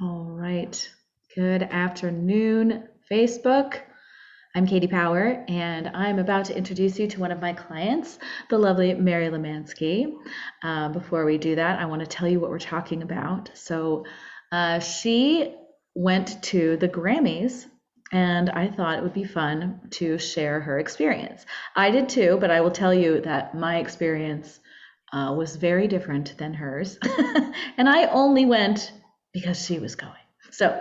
All right. Good afternoon, Facebook. I'm Katti Power, and I'm about to introduce you to one of my clients, the lovely Mary Lemanski. Before we do that, I want to tell you what we're talking about. So, she went to the Grammys, and I thought it would be fun to share her experience. I did too, but I will tell you that my experience was very different than hers. And I only went because she was going. So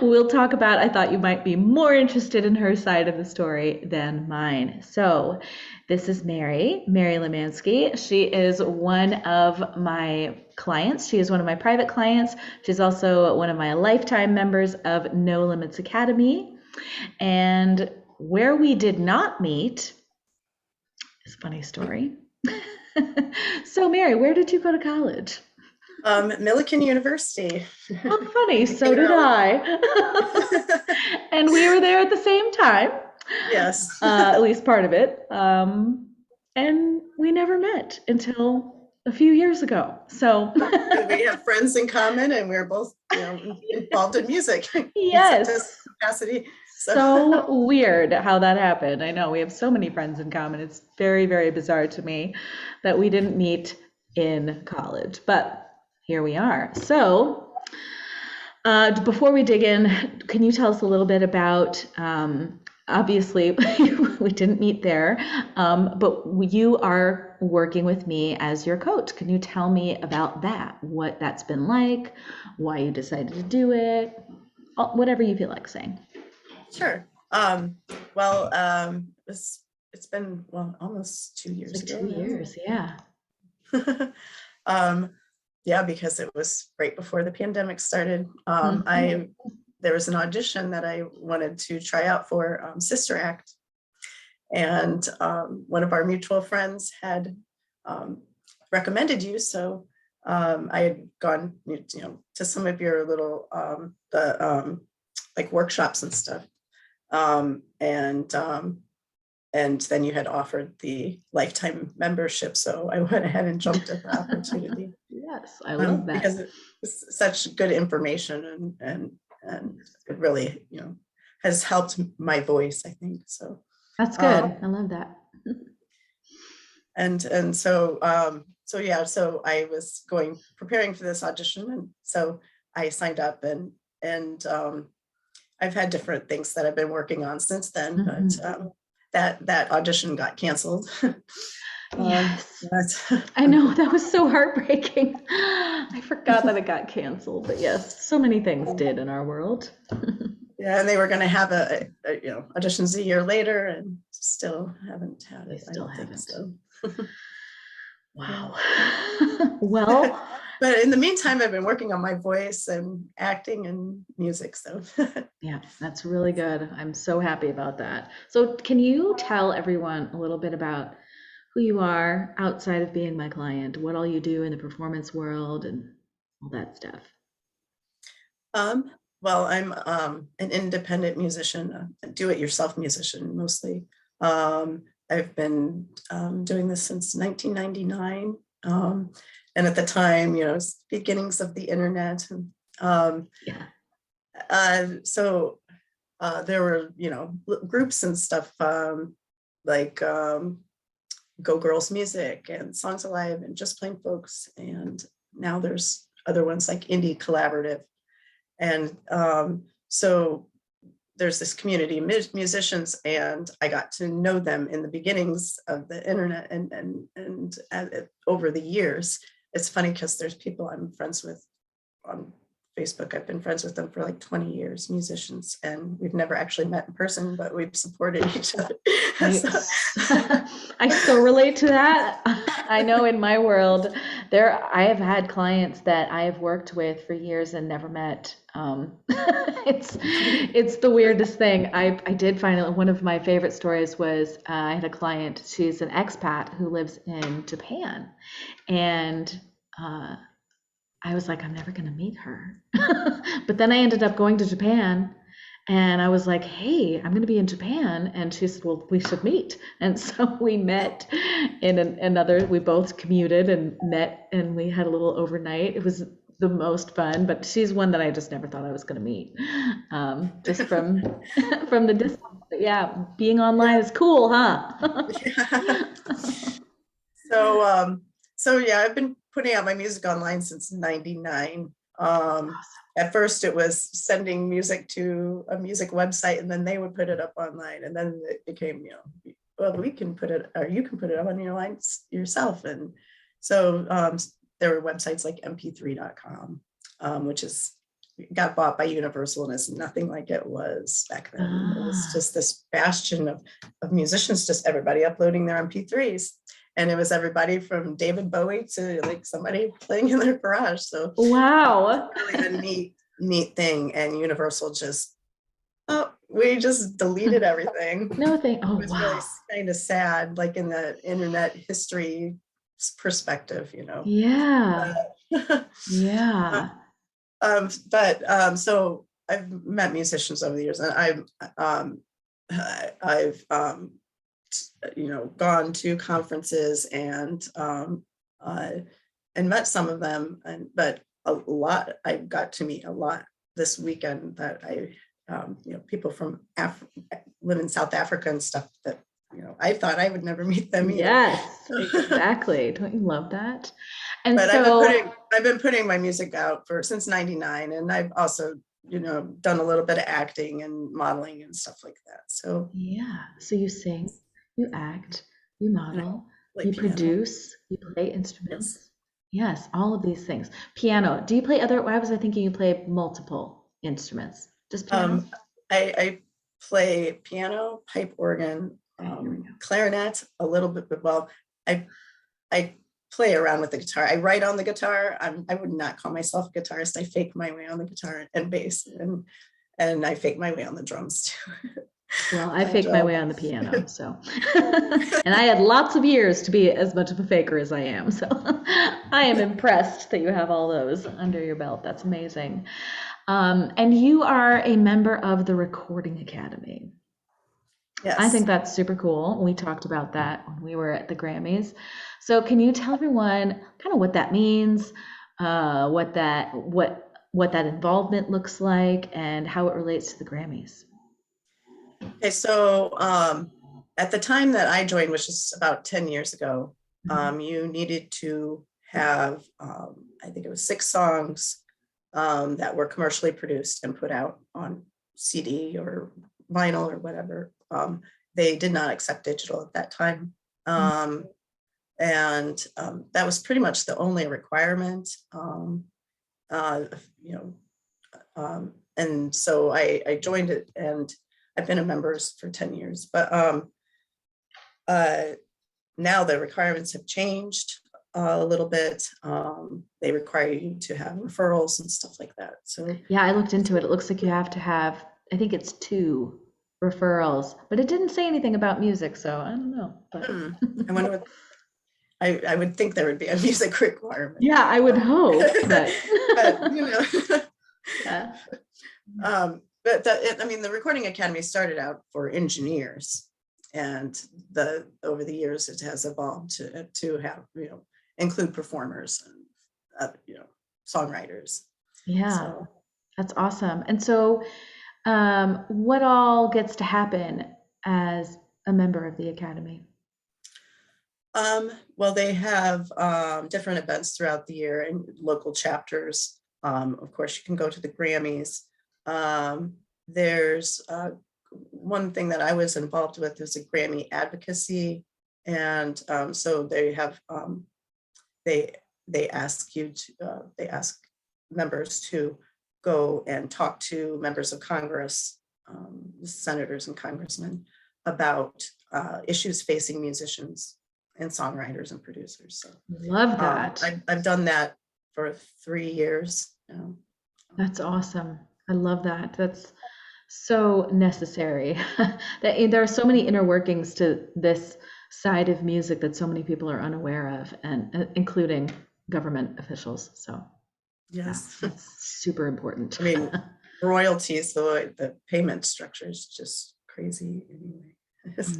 we'll talk about, I thought you might be more interested in her side of the story than mine. So this is Mary Lemanski. She is one of my clients. She is one of my private clients. She's also one of my lifetime members of No Limits Academy. And where we did not meet is a funny story. So Mary, where did you go to college? Millikan University. Oh, funny. So did I. And we were there at the same time. Yes. At least part of it. And we never met until a few years ago. So we have friends in common, and we're both, involved in music. Yes. In some capacity. So weird how that happened. I know we have so many friends in common. It's very, very bizarre to me that we didn't meet in college, but here we are. So before we dig in, can you tell us a little bit about, obviously we didn't meet there, but you are working with me as your coach. Can you tell me about that? What that's been like, why you decided to do it, whatever you feel like saying. Sure. It's been almost 2 years like ago. 2 years, yeah. Yeah, because it was right before the pandemic started. There was an audition that I wanted to try out for, Sister Act, and one of our mutual friends had recommended you. So I had gone, to some of your little like workshops and stuff, and then you had offered the lifetime membership. So I went ahead and jumped at the opportunity. Yes, I love that. Because it's such good information, and it really, has helped my voice, I think. So that's good. I love that. So I was preparing for this audition, and so I signed up, and I've had different things that I've been working on since then, but that audition got canceled. Yes, I know, that was so heartbreaking. I forgot that it got canceled, but yes, so many things did in our world. Yeah, and they were going to have auditions a year later, and still haven't had it. They still haven't. So. Wow. Well, but in the meantime, I've been working on my voice and acting and music. So yeah, that's really good. I'm so happy about that. So can you tell everyone a little bit about who you are outside of being my client, what all you do in the performance world and all that stuff? Well, I'm an independent musician, a do-it-yourself musician mostly. I've been doing this since 1999. And at the time, beginnings of the internet. So there were, groups and stuff like Go Girls Music and Songs Alive and Just Plain Folks. And now there's other ones like Indie Collaborative. And so there's this community of musicians, and I got to know them in the beginnings of the internet, and over the years. It's funny because there's people I'm friends with on Facebook. I've been friends with them for like 20 years, musicians, and we've never actually met in person, but we've supported each other. I so relate to that. I know in my world, I have had clients that I have worked with for years and never met. It's the weirdest thing. I did find one of my favorite stories was I had a client, she's an expat who lives in Japan, and I was like, I'm never going to meet her. But then I ended up going to Japan, and I was like, hey, I'm going to be in Japan. And she said, well, we should meet. And so we met in we both commuted and met, and we had a little overnight. It was the most fun, but she's one that I just never thought I was going to meet, just from from the distance. But yeah, being online Yeah. is cool, huh? Yeah. So, so yeah, I've been putting out my music online since '99. At first it was sending music to a music website and then they would put it up online. And then it became, well, we can put it, or you can put it up on your line yourself. And so there were websites like mp3.com, which got bought by Universal and is nothing like it was back then. It was just this bastion of musicians, just everybody uploading their MP3s. And it was everybody from David Bowie to like somebody playing in their garage. So Wow. really a neat thing. And Universal just, we just deleted everything. No thing. Oh, It was really wow. kind of sad, like in the internet history perspective, Yeah. Uh, Yeah. so I've met musicians over the years, and I've gone to conferences and met some of them, but I got to meet a lot this weekend that people from live in South Africa and stuff that I thought I would never meet them either. Yes, exactly. Don't you love that? And But so, I've been putting my music out since '99, and I've also done a little bit of acting and modeling and stuff like that. So yeah. So you sing, you act, you I model, play you piano. produce, you play Yes. instruments. Yes, all of these things. Piano. Do you play other? Why was I thinking you play multiple instruments? Just piano? I play piano, pipe organ, Okay, here we go. clarinet, a little bit, but well, I play around with the guitar. I write on the guitar. I would not call myself a guitarist. I fake my way on the guitar and bass, and I fake my way on the drums too. Well, I And faked my way on the piano, so. And I had lots of years to be as much of a faker as I am, so I am impressed that you have all those under your belt. That's amazing. And you are a member of the Recording Academy. I yes. think that's super cool. We talked about that when we were at the Grammys. So can you tell everyone kind of what that means, what that involvement looks like, and how it relates to the Grammys? Okay, so at the time that I joined, which is about 10 years ago, you needed to have, I think it was 6 songs that were commercially produced and put out on CD or vinyl or whatever. They did not accept digital at that time. And that was pretty much the only requirement. Uh, you know, and so I joined it, and I've been a member for 10 years, but now the requirements have changed a little bit. They require you to have referrals and stuff like that. So Yeah, I looked into it. It looks like you have to have, I think it's 2 referrals, but it didn't say anything about music, so I don't know. But I wonder what, I would think there would be a music requirement. yeah, I would hope, but But yeah. but I mean, the Recording Academy started out for engineers, and over the years it has evolved to have include performers and songwriters. Yeah, So that's awesome. And so, what all gets to happen as a member of the Academy? well, they have different events throughout the year and local chapters. Of course, you can go to the Grammys. There's one thing that I was involved with is a Grammy Advocacy, and so they have they ask they ask members to go and talk to members of Congress, senators and congressmen, about issues facing musicians and songwriters and producers. So Love that. I've done that for 3 years now. That's awesome. I love that. That's so necessary. There are so many inner workings to this side of music that so many people are unaware of, and including government officials. So yeah, Yes. that's super important. I mean, royalties, the payment structure is just crazy anyway. There's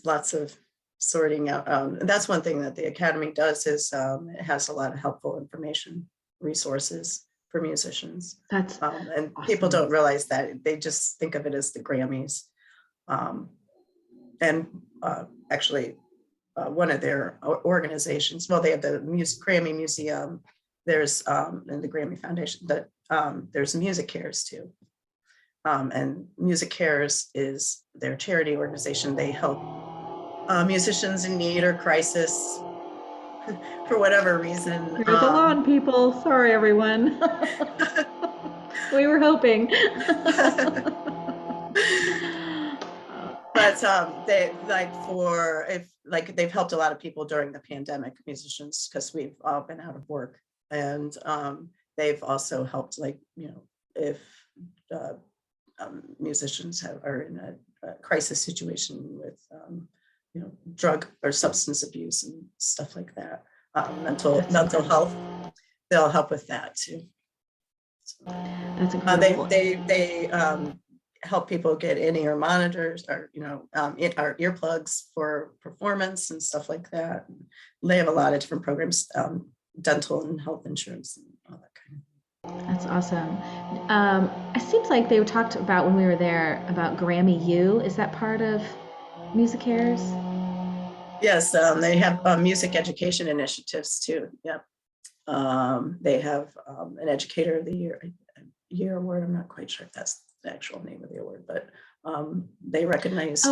lots of sorting out. That's one thing that the Academy does is it has a lot of helpful information resources for musicians. That's and awesome. people don't realize that. They just think of it as the Grammys. And actually, one of their organizations, well, they have the Grammy Museum. There's and the Grammy Foundation, that there's Music Cares too. And Music Cares is their charity organization. They help musicians in need or crisis for whatever reason. There's a lawn, people. Sorry, everyone. We were hoping. But they they've helped a lot of people during the pandemic, musicians, because we've all been out of work. And they've also helped, if musicians are in a crisis situation with drug or substance abuse and stuff like that, mental health, they'll help with that too. So, that's incredible. They help people get in-ear monitors, or our earplugs for performance and stuff like that. And they have a lot of different programs, dental and health insurance and all that kind of thing. That's awesome. It seems like they talked about, when we were there, about Grammy U. Is that part of Music Cares? Yes, they have music education initiatives too. Yep. They have an Educator of the Year award. I'm not quite sure if that's the actual name of the award, but they recognize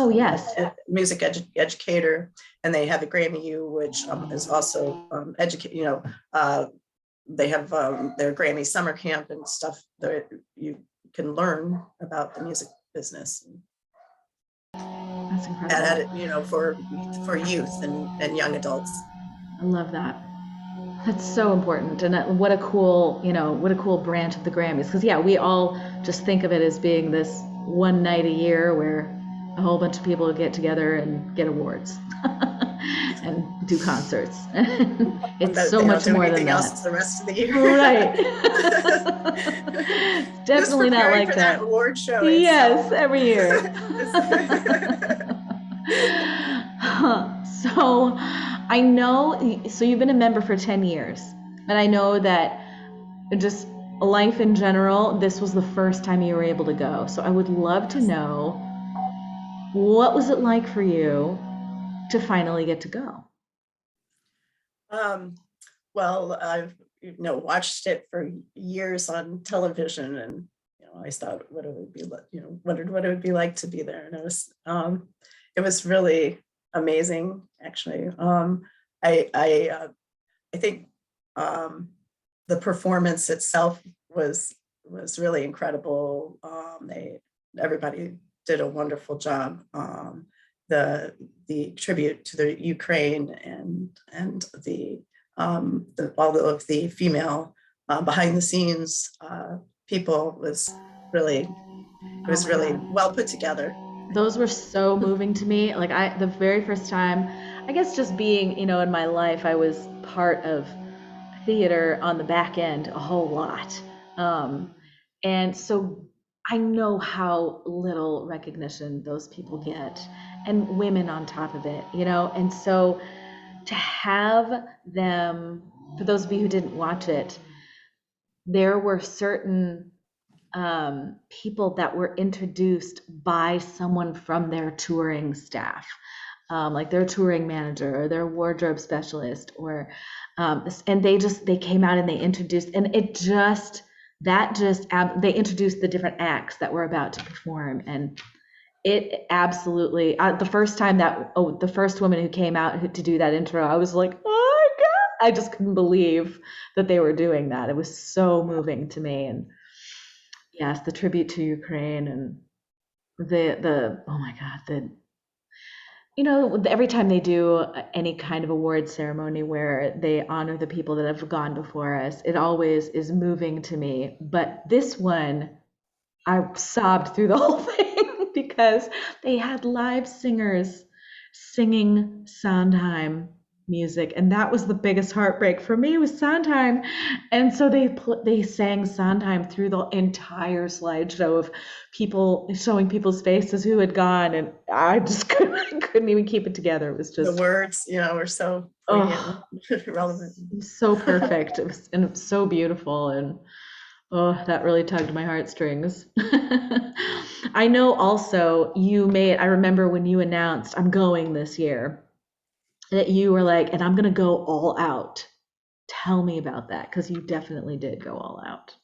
music educator, and they have the Grammy U, which is also they have their Grammy summer camp and stuff that you can learn about the music business. That's incredible. For youth and young adults. I love that. That's so important. And what a cool branch of the Grammys. Because we all just think of it as being this one night a year where a whole bunch of people get together and get awards and do concerts. It's so much more than that. Else the rest of the year. Right. It's definitely not like that award show. Yes, every year. So I know, so you've been a member for 10 years, and I know that just life in general, this was the first time you were able to go. So I would love to know, what was it like for you to finally get to go? Well, I've watched it for years on television, and I thought what it would be like, wondered what it would be like to be there, and it was really amazing, actually. I think the performance itself was really incredible. Everybody did a wonderful job. The tribute to the Ukraine and the all of the female behind the scenes people was really well put together. Those were so moving to me. The very first time, I guess, just being, in my life, I was part of theater on the back end a whole lot. And so I know how little recognition those people get, and women on top of it, and so to have them, for those of you who didn't watch it, there were certain people that were introduced by someone from their touring staff, like their touring manager or their wardrobe specialist, or and they came out and they introduced, and they introduced the different acts that were about to perform, and it absolutely, the first time the first woman who came out to do that intro, I was like, oh my God, I just couldn't believe that they were doing that. It was so moving to me. And yes, the tribute to Ukraine, and the oh my God, every time they do any kind of award ceremony where they honor the people that have gone before us, it always is moving to me. But this one, I sobbed through the whole thing because they had live singers singing Sondheim music, and that was the biggest heartbreak for me was Sondheim. And so they sang Sondheim through the entire slideshow of people showing people's faces who had gone, and I just couldn't even keep it together. It was The just words, were so oh, poignant, relevant. so perfect. It was so beautiful, and oh, that really tugged my heartstrings. I know also I remember when you announced I'm going this year, that you were like, and I'm going to go all out. Tell me about that, because you definitely did go all out.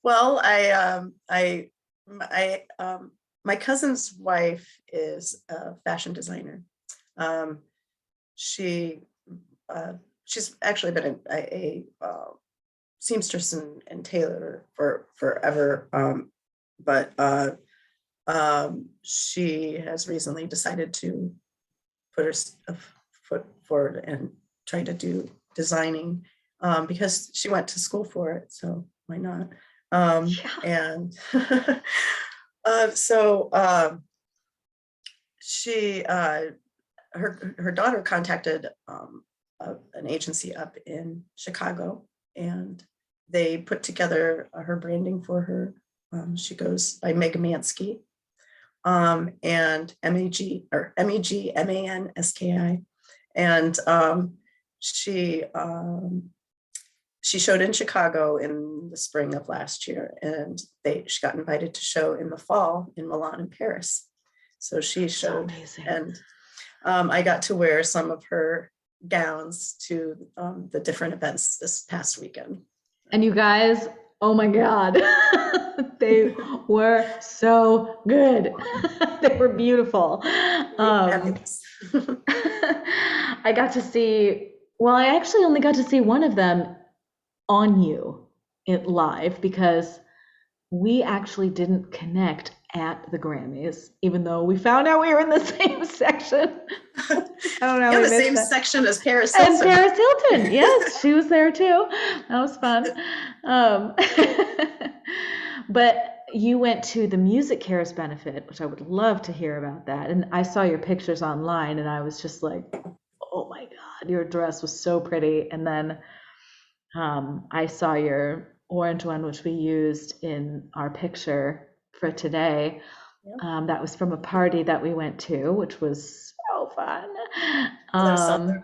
Well, my cousin's wife is a fashion designer. She she's actually been a seamstress and tailor for forever. But she has recently decided to put her foot forward and try to do designing, because she went to school for it. So why not? Yeah. And so she her daughter contacted an agency up in Chicago, and they put together her branding for her. She goes by Mary Lemanski, and Megmanski, and she showed in Chicago in the spring of last year, and she got invited to show in the fall in Milan and Paris. So she showed, amazing. and I got to wear some of her gowns to the different events this past weekend. And you guys, oh my God, they were so good. They were beautiful. I got to see, well, I actually only got to see one of them on you live, because we actually didn't connect at the Grammys, even though we found out we were in the same section. I don't know. Yeah, We the missed same that. section as Paris And Hilton. Paris Hilton, yes, she was there too. That was fun. But you went to the Music Cares benefit, which I would love to hear about that. And I saw your pictures online, and I was just like, oh my God, your dress was so pretty. And then I saw your orange one, which we used in our picture for today. Yeah. That was from a party that we went to, which was so fun. I was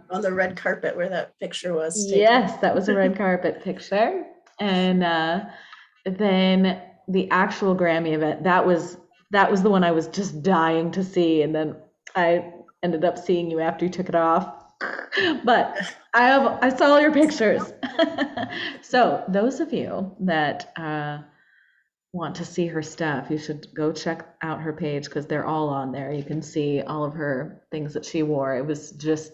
on the red carpet where that picture was taken. Yes, that was a red carpet picture. And then the actual Grammy event, that was the one I was just dying to see. And then I ended up seeing you after you took it off. But I saw all your pictures. So those of you that want to see her stuff, you should go check out her page, because they're all on there. You can see all of her things that she wore. It was just,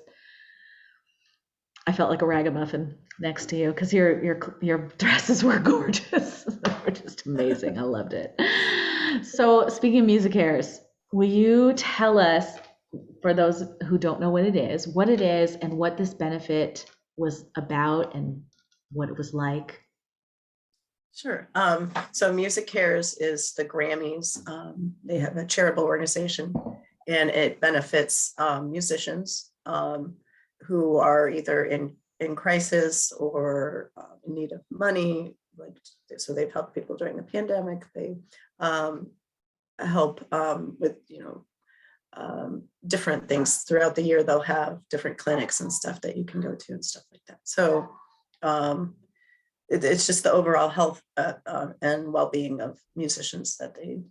I felt like a ragamuffin next to you, because your dresses were gorgeous. They were just amazing. I loved it. So speaking of Music Cares, will you tell us, for those who don't know what it is, and what this benefit was about and what it was like? Sure. So Music Cares is the Grammys. They have a charitable organization, and it benefits musicians who are either in crisis or in need of money. So they've helped people during the pandemic. They help with different things throughout the year. They'll have different clinics and stuff that you can go to and stuff like that. So it's just the overall health and well-being of musicians that they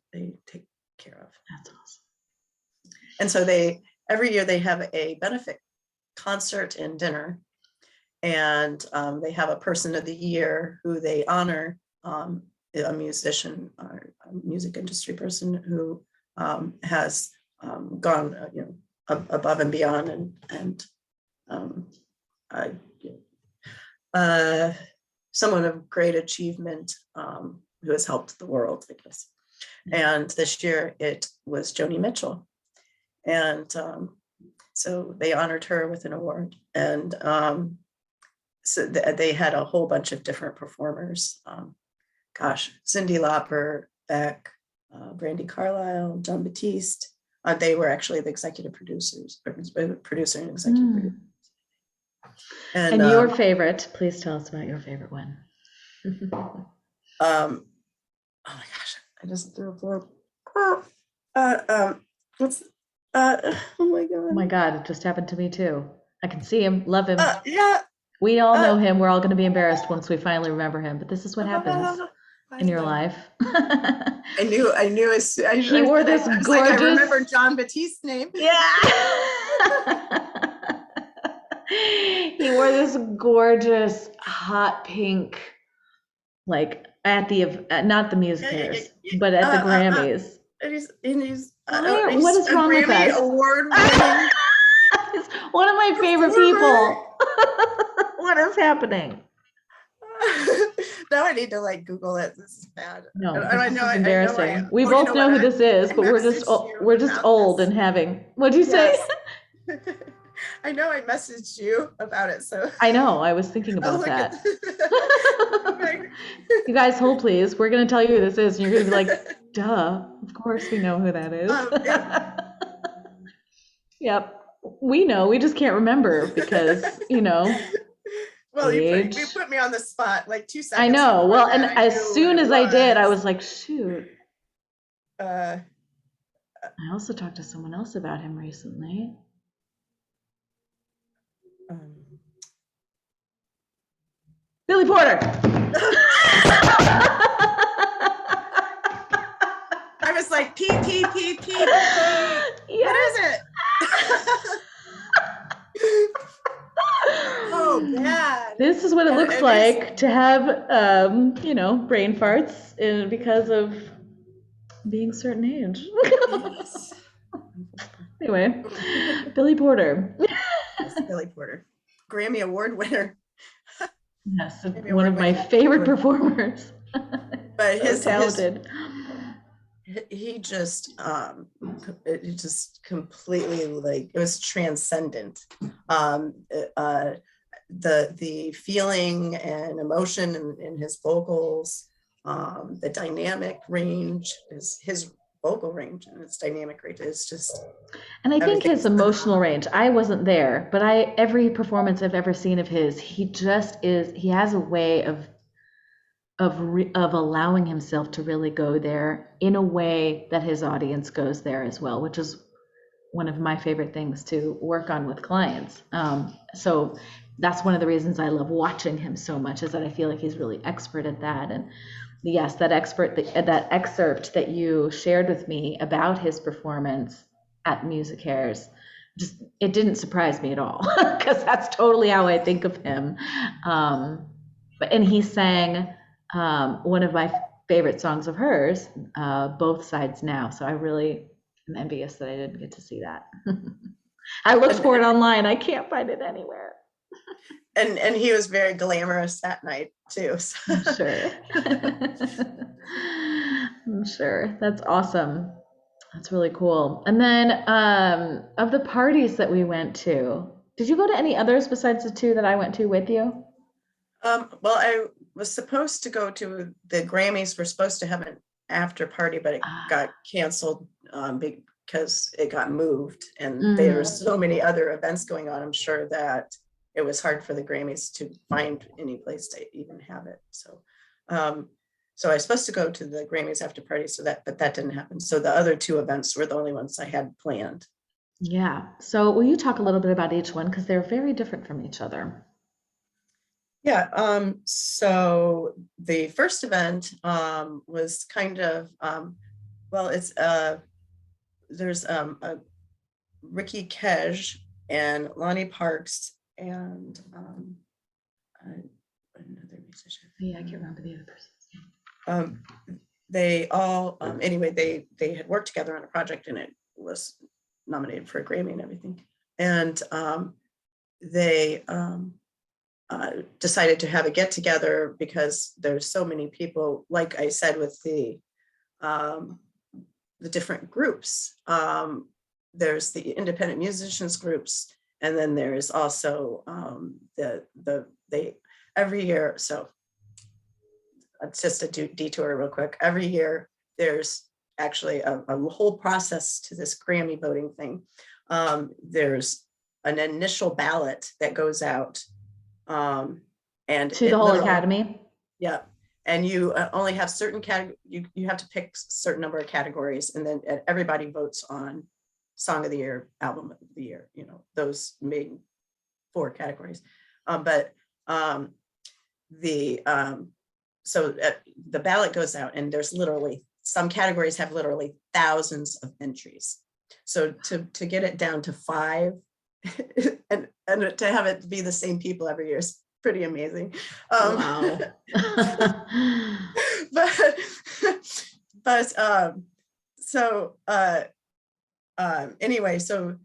take care of. That's awesome. And so every year they have a benefit concert and dinner, and they have a person of the year who they honor, a musician or a music industry person who has gone above and beyond and someone of great achievement who has helped the world, I guess. And this year it was Joni Mitchell. And so they honored her with an award. And so they had a whole bunch of different performers. Cyndi Lauper, Beck, Brandy Carlisle, John Batiste, They were actually the executive producers, or producer and executive producer. And your favorite, please tell us about your favorite one. Oh my gosh, I just threw a blurb. Oh my god. Oh my God, it just happened to me too. I can see him, love him. Yeah. We all know him. We're all going to be embarrassed once we finally remember him, but this is what happens in your life. I knew. He wore this I was gorgeous. Like, I remember John Batiste's name. Yeah. He wore this gorgeous hot pink, like at the not the music but at the Grammys. And he's What is wrong with us? Grammy Award winning. He's one of my favorite people. What is happening? Now I need to like Google it. This is bad. No, I know, it's embarrassing. We you both know who this is, but we're just old this. And having. What'd you say? I know I messaged you about it, so I know. I was thinking about that. You guys, hold please. We're gonna tell you who this is, and you're gonna be like, "Duh! Of course we know who that is." Yep, we know. We just can't remember because Well, you put me on the spot like 2 seconds. I know. Well, and as soon as I did, I was like, shoot. I also talked to someone else about him recently. Billy Porter. I was like, P. Yes. What is it? Oh, man. This is what it looks like to have, brain farts because of being a certain age. Yes. Anyway, Billy Porter. Yes, Billy Porter. Grammy Award winner. Yes, one of my favorite performers. But so talented. He just it just completely it was transcendent. The feeling and emotion in his vocals, the dynamic range, his vocal range and its dynamic range is just. And I think his emotional range, I wasn't there, but every performance I've ever seen of his, he has a way of allowing himself to really go there in a way that his audience goes there as well, which is one of my favorite things to work on with clients. So that's one of the reasons I love watching him so much, is that I feel like he's really expert at that. And yes, that excerpt that you shared with me about his performance at Music Hairs, it didn't surprise me at all, because that's totally how I think of him. And he sang one of my favorite songs of hers, Both Sides Now. So I really am envious that I didn't get to see that. I looked for it online. I can't find it anywhere. And he was very glamorous that night too. So. I'm sure. I'm sure. That's awesome. That's really cool. And then of the parties that we went to, did you go to any others besides the two that I went to with you? Well, I was supposed to go to the Grammys. We're supposed to have an after party, but it got canceled because it got moved, and there were so many other events going on. I'm sure that it was hard for the Grammys to find any place to even have it. So I was supposed to go to the Grammys after party, but that didn't happen. So the other two events were the only ones I had planned. Yeah. So will you talk a little bit about each one, because they're very different from each other? Yeah. So the first event was kind of it's there's Ricky Kej and Lonnie Parks and another musician. Yeah, I can't remember the other person. They all anyway, they had worked together on a project, and it was nominated for a Grammy and everything. And they decided to have a get together because there's so many people, like I said, with the different groups. There's the independent musicians groups, and then there's also they every year. So it's just a detour real quick. Every year there's actually a whole process to this Grammy voting thing. There's an initial ballot that goes out, and To the whole academy? Yeah, and you only have certain you have to pick a certain number of categories, and then everybody votes on Song of the Year, Album of the Year, those main 4 categories. So the ballot goes out, and there's literally, some categories have literally thousands of entries. So to get it down to 5 and to have it be the same people every year is pretty amazing. Wow. Anyway, so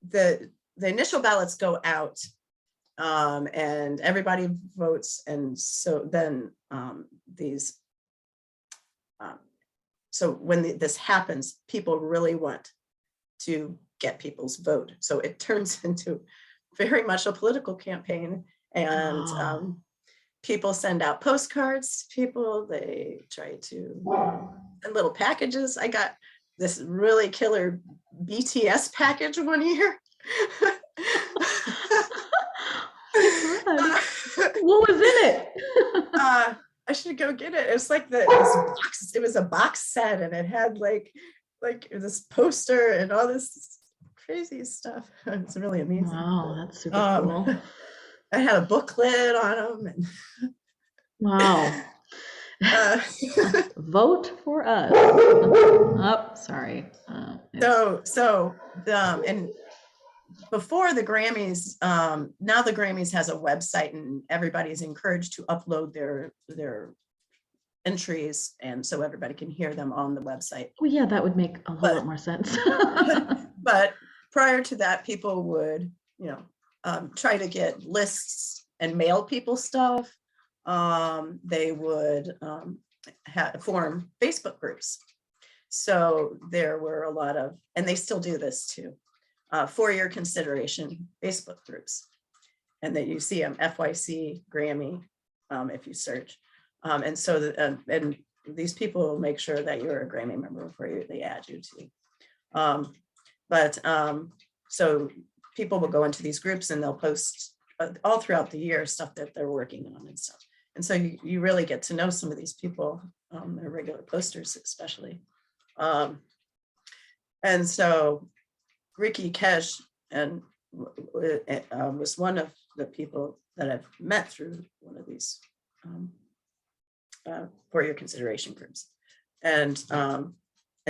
the initial ballots go out, and everybody votes, and so then so when this happens, people really want to get people's vote, so it turns into very much a political campaign, and people send out postcards to people. They try to and little packages. I got this really killer BTS package one year. What was in it? I should go get it. It was like this box. It was a box set, and it had like this poster and all this crazy stuff. It's really amazing. Wow, that's super cool. I had a booklet on them. And wow. Vote for us. Oh, sorry. And before the Grammys, now the Grammys has a website, and everybody's encouraged to upload their entries, and so everybody can hear them on the website. Well, yeah, that would make a whole lot more sense. But prior to that, people would, try to get lists and mail people stuff. They would form Facebook groups. So there were a lot of, and they still do this too, for your consideration Facebook groups, and that you see them FYC Grammy if you search, and so and these people will make sure that you're a Grammy member before they add you to. So people will go into these groups, and they'll post all throughout the year stuff that they're working on and stuff, and so you really get to know some of these people, their regular posters especially, and so Ricky Kesh was one of the people that I've met through one of these for your consideration groups, and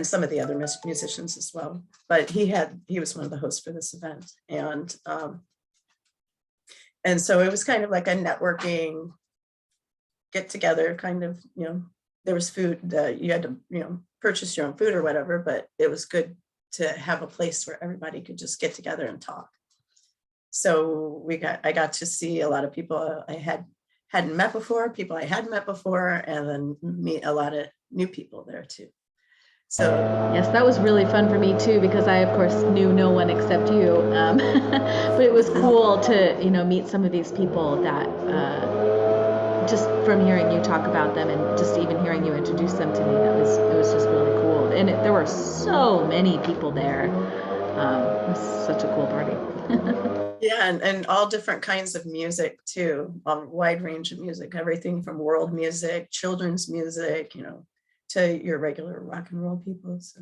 some of the other musicians as well. But he was one of the hosts for this event, and so it was kind of like a networking get together, kind of. There was food that you had to purchase your own food or whatever, but it was good to have a place where everybody could just get together and talk. So I got to see a lot of people I hadn't met before, people I hadn't met before, and then meet a lot of new people there too. So yes, that was really fun for me too, because I of course knew no one except you. But it was cool to meet some of these people that just from hearing you talk about them, and just even hearing you introduce them to me, it was just really cool. And there were so many people there. It was such a cool party. Yeah, and all different kinds of music too, a wide range of music, everything from world music, children's music, to your regular rock and roll people, so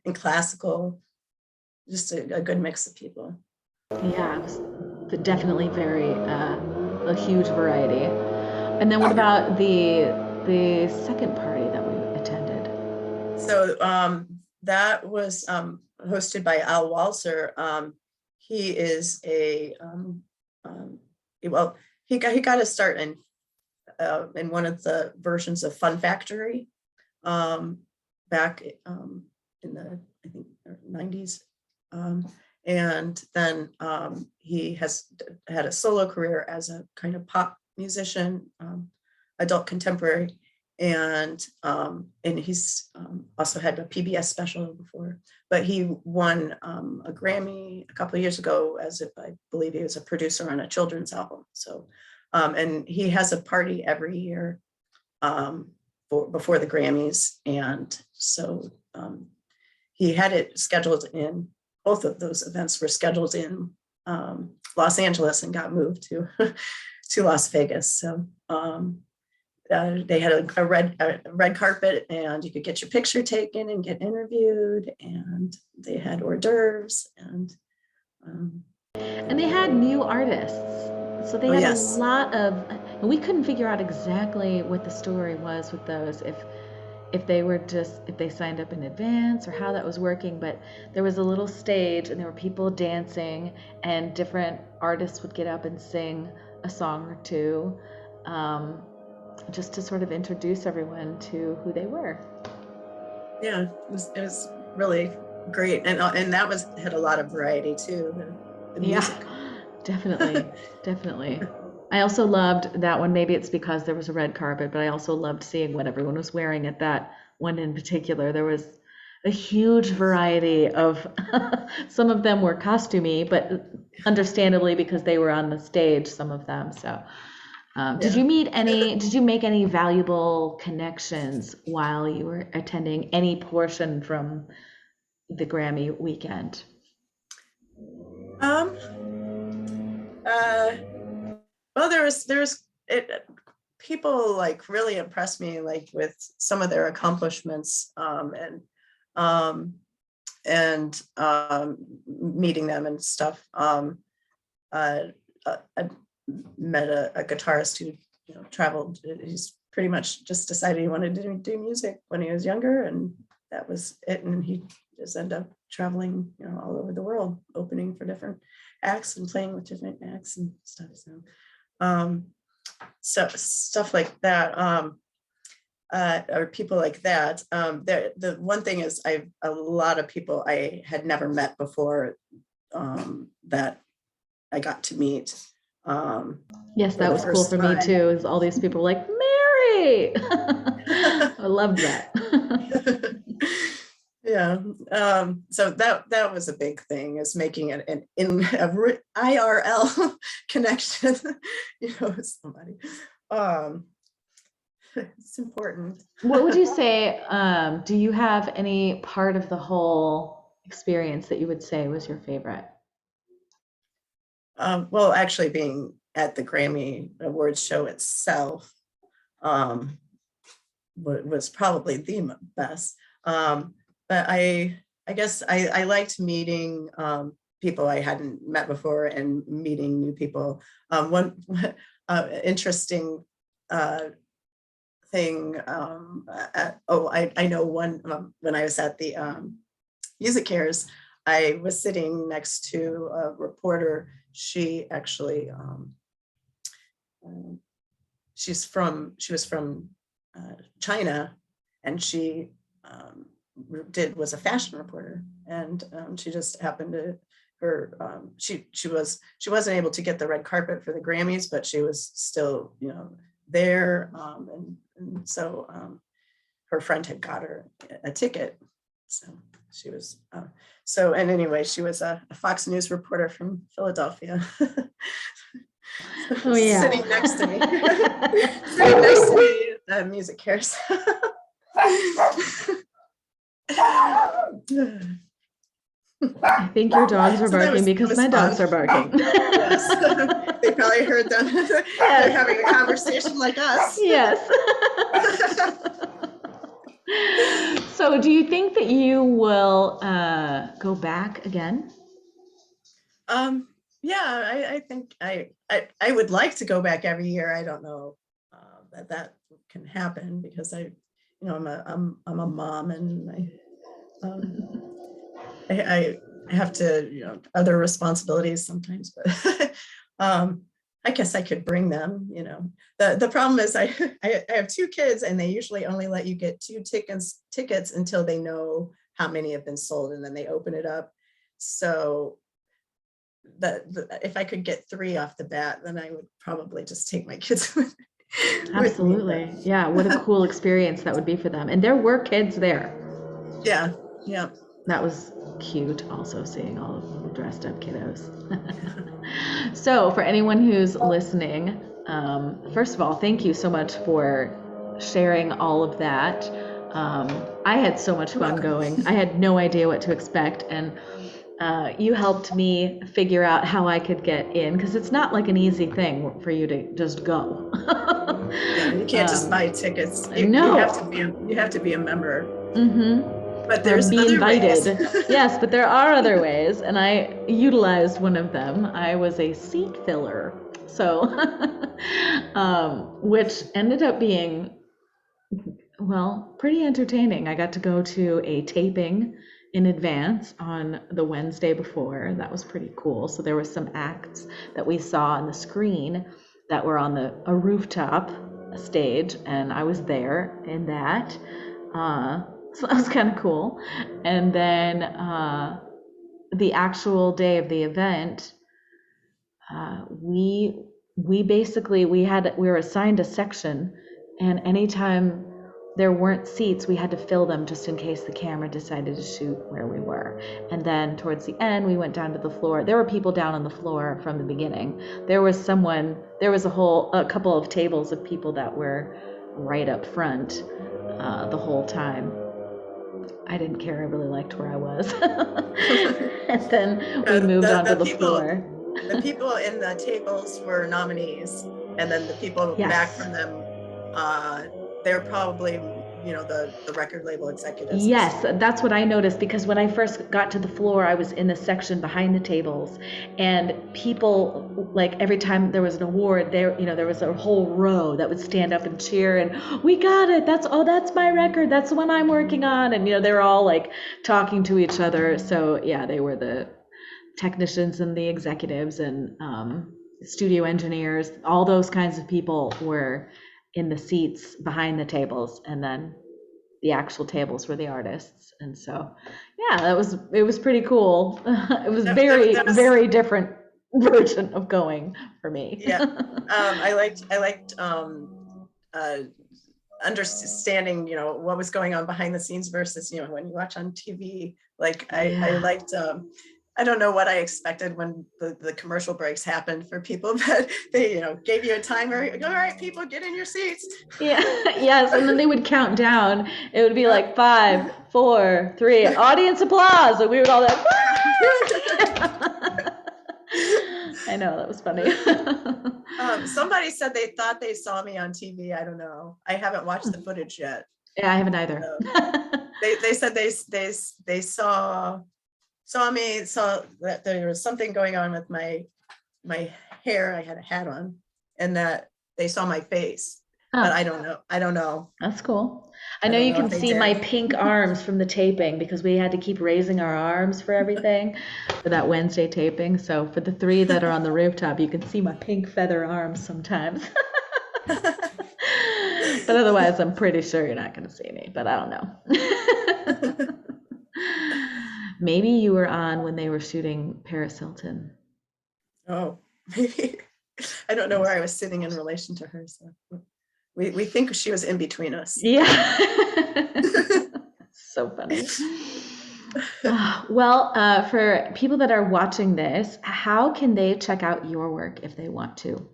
and classical, just a good mix of people. Yeah, it was definitely very a huge variety. And then what about the second party that we attended? So that was hosted by Al Walser. He is he got his start in one of the versions of Fun Factory back in the, I think, 90s. And then he has had a solo career as a kind of pop musician, adult contemporary, and he's also had a PBS special before. But he won a Grammy a couple of years ago as I believe he was a producer on a children's album. So, and he has a party every year before the Grammys. And so he had it scheduled in, both of those events were scheduled in Los Angeles and got moved to to Las Vegas. So they had a red carpet, and you could get your picture taken and get interviewed, and they had hors d'oeuvres, and they had new artists. So they had yes. a lot of, and we couldn't figure out exactly what the story was with those, if they signed up in advance or how that was working, but there was a little stage and there were people dancing, and different artists would get up and sing a song or two, just to sort of introduce everyone to who they were. Yeah, it was really great, and that had a lot of variety too. The music. Yeah, definitely. I also loved that one. Maybe it's because there was a red carpet, but I also loved seeing what everyone was wearing at that one in particular. There was a huge variety of, some of them were costumey, but understandably because they were on the stage, some of them. So did you make any valuable connections while you were attending any portion from the Grammy weekend? Well, there was people like really impressed me, like with some of their accomplishments, and meeting them and stuff. I met a guitarist who traveled. He's pretty much just decided he wanted to do music when he was younger, and that was it. And he just ended up traveling, all over the world, opening for different acts and playing with different acts and stuff. So stuff like that, or people like that. The one thing is, a lot of people I had never met before, that I got to meet. Yes, that was cool for me too. Is all these people like, Mary. I loved that. Yeah. So that was a big thing, is making an IRL connection, with somebody. It's important. What would you say, do you have any part of the whole experience that you would say was your favorite? Well, actually being at the Grammy Awards show itself was probably the best. But I guess I liked meeting people I hadn't met before, and meeting new people. One interesting thing. I know one, when I was at the Music Cares, I was sitting next to a reporter. She actually, she was from China, and she was a fashion reporter, and she just happened to she wasn't able to get the red carpet for the Grammys, but she was still there, and so her friend had got her a ticket, so she was and anyway, she was a Fox News reporter from Philadelphia. Oh yeah. Sitting next to me sitting next to me at Music Cares. I think your dogs are barking because my dogs are barking. Yes. They probably heard them. They're having a conversation like us. Yes. So do you think that you will go back again? Yeah, I think I would like to go back every year. I don't know that can happen, because I'm a mom, and I have to, other responsibilities sometimes, but I guess I could bring them. The problem is I have 2 kids, and they usually only let you get 2 tickets until they know how many have been sold, and then they open it up. So if I could get 3 off the bat, then I would probably just take my kids with me. Absolutely. Yeah, what a cool experience that would be for them. And there were kids there. Yeah. That was cute, also seeing all of the dressed up kiddos. So for anyone who's listening, first of all, thank you so much for sharing all of that. I had so much You're fun welcome. going. I had no idea what to expect, and you helped me figure out how I could get in, because it's not like an easy thing for you to just go. Yeah, you can't just buy tickets. You have to No. be a member. But Or there's be other ways. invited. Yes, but there are other ways, and I utilized one of them. I was a seat filler, so which ended up being, well, pretty entertaining. I got to go to a taping in advance on the Wednesday before. That was pretty cool. So there were some acts that we saw on the screen that were on a rooftop stage, and I was there in that. So that was kind of cool. And then the actual day of the event, we basically we were assigned a section, and anytime there weren't seats, we had to fill them just in case the camera decided to shoot where we were. And then towards the end, we went down to the floor. There were people down on the floor from the beginning. There was a couple of tables of people that were right up front the whole time. I didn't care. I really liked where I was. And then we moved onto the floor. The people in the tables were nominees, and then the people back from them, they're probably, the record label executives. Yes, that's what I noticed, because when I first got to the floor, I was in the section behind the tables, and people, like, every time there was an award, there was a whole row that would stand up and cheer, and we got it. That's my record. That's the one I'm working on. And they were all like talking to each other. So yeah, they were the technicians and the executives and studio engineers. All those kinds of people were in the seats behind the tables, and then the actual tables were the artists. And so yeah, it was pretty cool. It was very different version of going for me. Yeah. I liked understanding what was going on behind the scenes versus when you watch on TV. Like I liked I don't know what I expected when the commercial breaks happened for people, but they, gave you a timer. All right, people, get in your seats. Yeah, yes, and then they would count down. It would be like 5, 4, 3, audience applause, and we would all like, I know, that was funny. Somebody said they thought they saw me on TV. I don't know. I haven't watched the footage yet. Yeah, I haven't either. They said they saw me, saw that there was something going on with my hair. I had a hat on, and that they saw my face. But I don't know. That's cool. I know you can see my pink arms from the taping, because we had to keep raising our arms for everything for that Wednesday taping. So for the 3 that are on the rooftop, you can see my pink feather arms sometimes. But otherwise, I'm pretty sure you're not going to see me, but I don't know. Maybe you were on when they were shooting Paris Hilton. Oh, maybe. I don't know where I was sitting in relation to her. So we think she was in between us. Yeah. So funny. Well, for people that are watching this, how can they check out your work if they want to?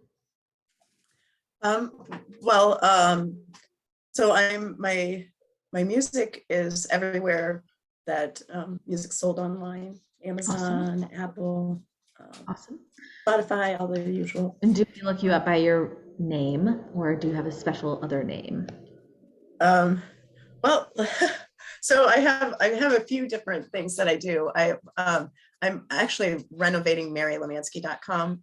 So my music is everywhere that music's sold online: Amazon, awesome. Apple, awesome. Spotify, all the usual. And do we look you up by your name, or do you have a special other name? Well, so I have a few different things that I do. I'm actually renovating MaryLemansky.com.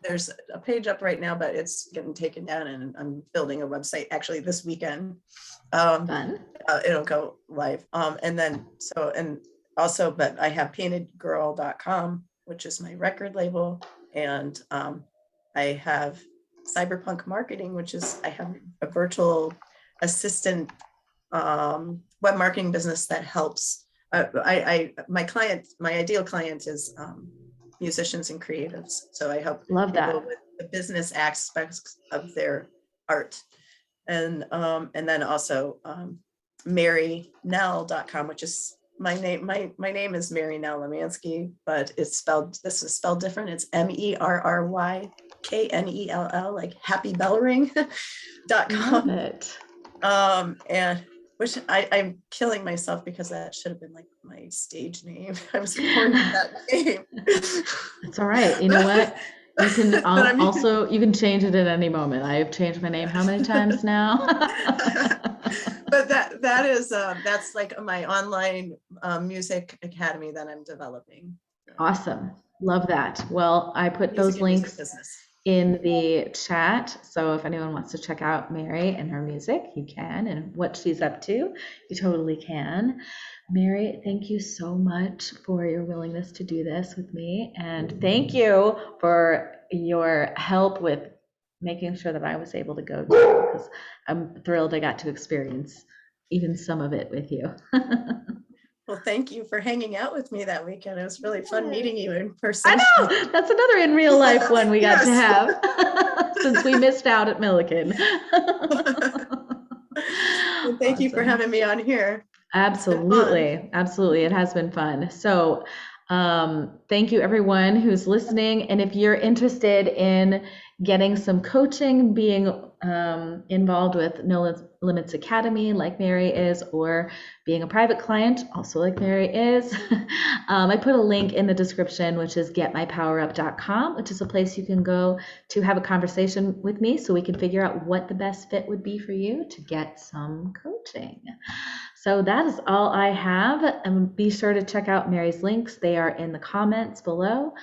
There's a page up right now, but it's getting taken down, and I'm building a website actually this weekend. Fun. It'll go live. But I have paintedgirl.com, which is my record label. And I have Cyberpunk Marketing, which is, I have a virtual assistant web marketing business that helps. My ideal client is musicians and creatives. So I help people with the business aspects of their art. And then also marynell.com, which is my name. My name is Mary Lemanski, but this is spelled different. It's MERRY KNELL, like happybellring.com. Love it. And which I'm killing myself because that should have been like my stage name. I was born with that name. It's all right. You know what? You can But I mean, also, you can change it at any moment. I have changed my name how many times now? but that is that's like my online music academy that I'm developing. Awesome. Love that. Well, I put those Music and music links business. in the chat. So if anyone wants to check out Mary and her music, you can, and what she's up to, you totally can. Mary, thank you so much for your willingness to do this with me. And thank you for your help with making sure that I was able to go to, because I'm thrilled I got to experience even some of it with you. Well, thank you for hanging out with me that weekend. It was really fun meeting you in person. I know, that's another in real life one we got to Yes. have since we missed out at Milliken. Well, thank you for Awesome. having me on here. Absolutely, absolutely. It has been fun. So, thank you everyone who's listening. And if you're interested in getting some coaching, being involved with No Limits Academy like Mary is, or being a private client also like Mary is, I put a link in the description, which is getmypowerup.com, which is a place you can go to have a conversation with me so we can figure out what the best fit would be for you to get some coaching. So that is all I have. And be sure to check out Mary's links. They are in the comments below.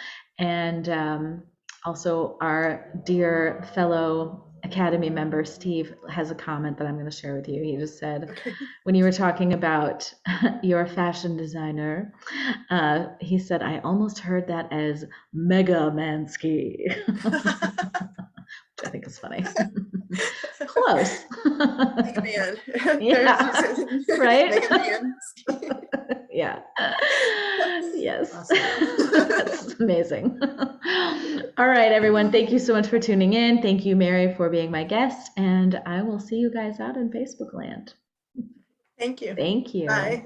And also our dear fellow Academy member, Steve, has a comment that I'm going to share with you. He just said, when you were talking about your fashion designer, he said, I almost heard that as Mega Mansky. Which I think is funny. Close. Mega Man. Yeah. Right? Mega Man. Yeah. Yes. Awesome. That's amazing. All right, everyone. Thank you so much for tuning in. Thank you, Mary, for being my guest. And I will see you guys out in Facebook land. Thank you. Thank you. Bye.